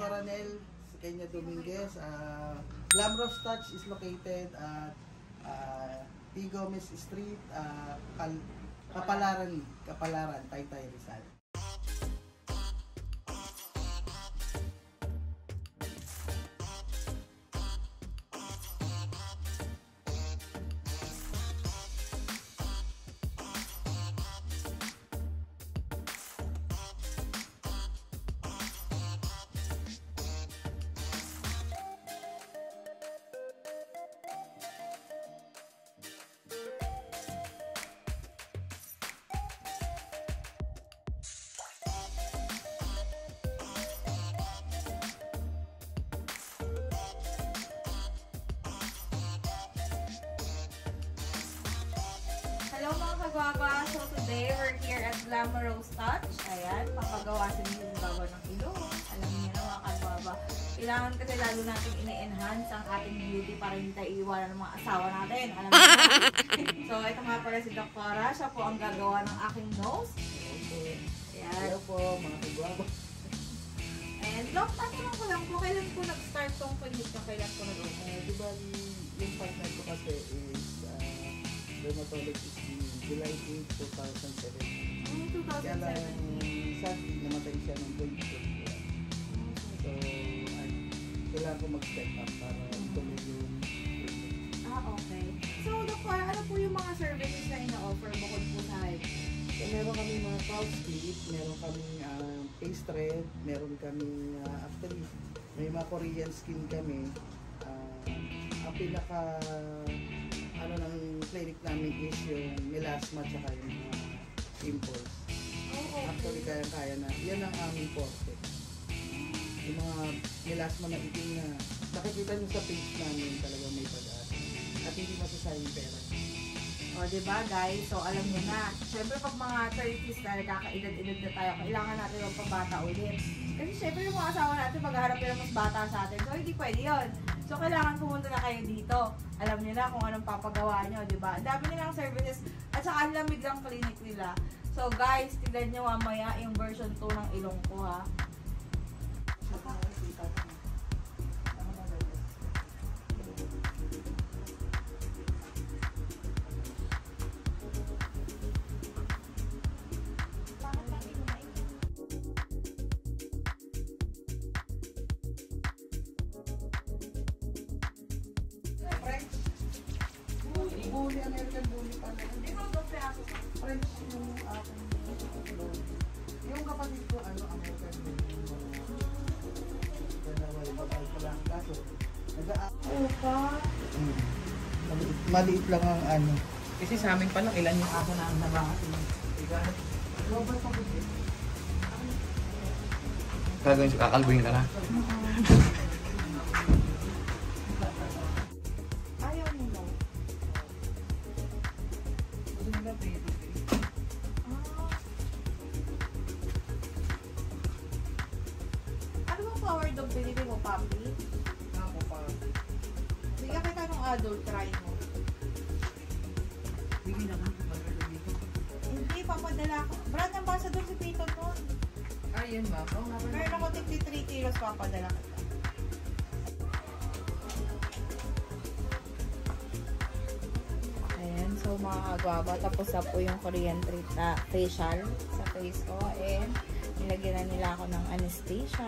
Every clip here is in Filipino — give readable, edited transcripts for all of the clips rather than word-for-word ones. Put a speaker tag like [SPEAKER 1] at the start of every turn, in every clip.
[SPEAKER 1] Caranel, Kenya Dominguez. Glamorous Touch is located at T. Gomez Street, Kapalaran, Taytay, Rizal.
[SPEAKER 2] Hello mga kagwapa! So today, we're here at Glamorous Touch. Ayan, papagawa sa inyo yung gawa ng ilong. Alam niyo na mga kagwapa. Kailangan kasi lalo natin ini-enhance ang ating beauty para hindi tayo iiwanan ng mga asawa natin. Alam niyo na. So ito nga pala si Doktora. Siya po ang gagawa ng aking nose. Ayan.
[SPEAKER 1] Hello po mga kagwapa.
[SPEAKER 2] And Dok, tanong ko lang po, kailan po nag-start tong palit na kailan po nag-open?
[SPEAKER 1] Di ba yung partner ko kasi is dermatologist in July 8, 2007. Kaya lang,
[SPEAKER 2] 2007.
[SPEAKER 1] sadly, namatay siya ng poison. So, kailangan ko mag-step up para ituloy yung treatment.
[SPEAKER 2] Okay. So, Doktor, ano po yung mga services na ina-offer bukod po sa height?
[SPEAKER 1] So, meron kami mga cow split, meron kami face thread, meron kami afterlift, may mga Korean skin kami. Ang pinaka ng clinic namin is yung melasma tsaka yung mga pimples.
[SPEAKER 2] Okay.
[SPEAKER 1] Actually, kaya na. Yan ang aming forte. Yung mga melasma na itim na nakikita nyo sa page namin talagang may pag-asa. At hindi masasayang pera.
[SPEAKER 2] O, diba guys? So, alam nyo na. Siyempre, pag mga 30s na nagkakaedad-edad na tayo, kailangan natin yung pabata ulit. Kasi siyempre, yung mga asawa natin, maghaharap nila mas bata sa atin. So, hindi pwede yun. So, kailangan pumunta na kayo dito. Alam nyo na kung anong papagawa nyo, diba? Ang dami nilang services. At saka, ang lamig lang clinic nila. So, guys, tignan nyo mamaya yung version 2 ng ilong ko, ha?
[SPEAKER 1] Bully, American bully pala.
[SPEAKER 2] Hindi mo ito peso.
[SPEAKER 1] French yung aking yung kapatid ko, American bully. Dalawa yung kapatid ko lang. Kaso,
[SPEAKER 2] Opa.
[SPEAKER 1] maliit lang ang
[SPEAKER 3] Kasi sa amin pa lang, ilan yung aso na ang nabakasin.
[SPEAKER 1] Robert pa buti.
[SPEAKER 3] Gagawin siya, kakalbuhin ka na.
[SPEAKER 2] Ayaw mo ba? Ano bang power dog binili mo, Papi?
[SPEAKER 1] Ako pa.
[SPEAKER 2] Bigyan kita ng adult try mo.
[SPEAKER 1] Bigyan naman yung pagkakita dito.
[SPEAKER 2] Hindi, papadala ko. Brand ambassador si Peyton nun.
[SPEAKER 3] Ayun ba?
[SPEAKER 2] Meron ako 53 kilos, papadala kita. Ayan, so mga kagwaba, tapos na po yung Korean treat na facial sa face ko. And nilagyan na nila ako ng anesthesia.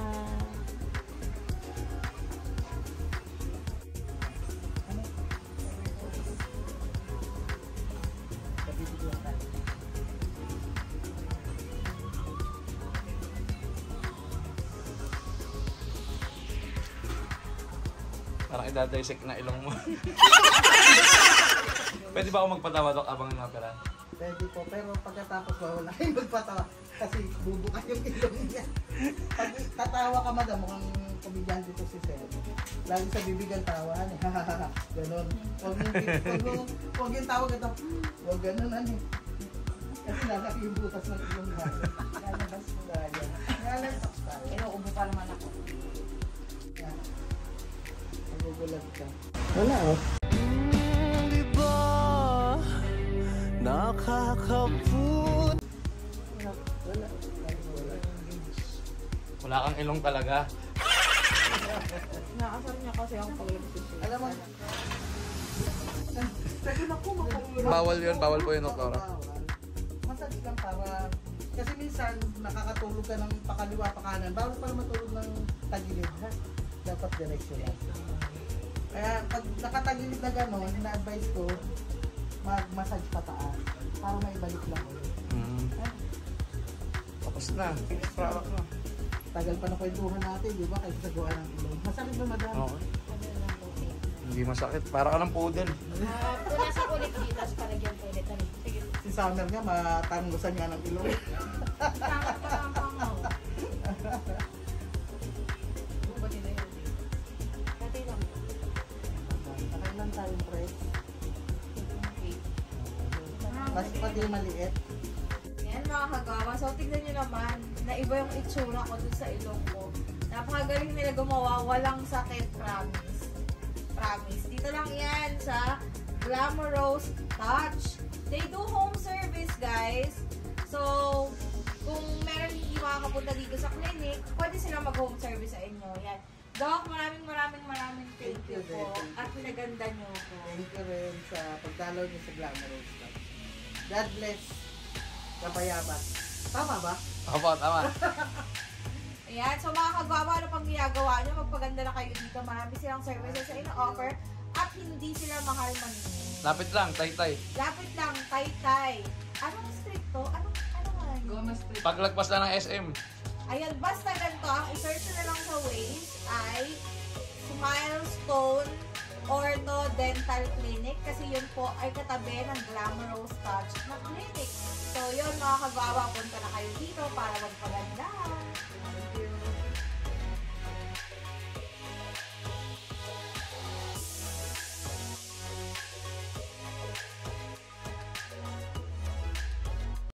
[SPEAKER 3] Parang idadissect na ilong mo. Pwede ba ako magpatawa, Dok, abang napera?
[SPEAKER 1] Pwede po, pero pagkatapos wala kayong magpatawa kasi bubuka yung ilong niya. Pag tatawa ka, madam, mukhang komedyante to si Sir. Lagi sa bibig ang tawa, ganon. Huwag yung tawag ito, huwag ganon, kasi lalaki yung butas ng ilong niya. Lalabas mo gaya. Lalabas tayo.
[SPEAKER 2] Inuubo pa naman ako.
[SPEAKER 1] Yan. Nagugulat ka. Wala, oh.
[SPEAKER 4] Diba nakakaput?
[SPEAKER 1] Wala.
[SPEAKER 3] Wala kang ilong talaga.
[SPEAKER 2] Inaasar niya kasi ang paglabas.
[SPEAKER 1] Alam mo, sabi na po, mapahirap.
[SPEAKER 3] Bawal yun, bawal po yun, doktora.
[SPEAKER 1] Massage lang para, kasi minsan nakakatulog ka ng pakaliwa pa kanan. Bawal para matulog ng tagilid, ha? Dapat direksyon lang. Kaya pag nakatagilid na gano'n, na-advise ko, mag-massage pataas para maibalik lang ulit.
[SPEAKER 3] Tapos na. Finish product na.
[SPEAKER 1] Tagal pa na kwentuhan natin, di ba? Kaysa sa gawa ng ilong. Masakit ba, madam?
[SPEAKER 3] Okay. Hindi masakit. Para ka ng poodle.
[SPEAKER 5] Punasan ulit dito, tapos palagyan ko ulit. Ano? Sige.
[SPEAKER 1] Si Summer nga, matanggusan niya ng ilong.
[SPEAKER 2] Sangat pa lang pang mo.
[SPEAKER 5] Buka nila yun. Dati lang.
[SPEAKER 1] Nakailan tayong press?
[SPEAKER 5] Okay.
[SPEAKER 1] Mas pati maliit.
[SPEAKER 2] Yan mga kagawa. So, tignan nyo naman na iba yung itsura ko dun sa ilong ko. Napakagaling nila gumawa. Walang sakit, promise. Promise. Dito lang yan sa Glamorous Touch. They do home service, guys. So, kung meron hindi makakapunta dito sa clinic, pwede silang mag-home service sa inyo. Yan. Doc, maraming thank you po. At pinaganda nyo po.
[SPEAKER 1] Thank you rin sa pagdalaw niyo sa Glamorous Touch. God bless. Kapayabat. Tama ba?
[SPEAKER 3] Opo, tama.
[SPEAKER 2] Ayan, so mga kagwawa, ano pang ginagawa nyo? Magpaganda na kayo dito. Marami silang services sa ino-offer at hindi sila mahal maningin.
[SPEAKER 3] Lapit lang, tay-tay.
[SPEAKER 2] Lapit lang, tay-tay. Anong street to? Ano nga?
[SPEAKER 5] Goma Street.
[SPEAKER 3] Paglagpas na ng SM.
[SPEAKER 2] Ayun, basta ganito, ang i-search na lang sa Waze ay Milestone Ortho Dental Clinic kasi yun po ay katabi ng Glamorous Touch na clinic. So yun mga kagwawa, punta na kayo dito para magpaganda.
[SPEAKER 1] Thank you.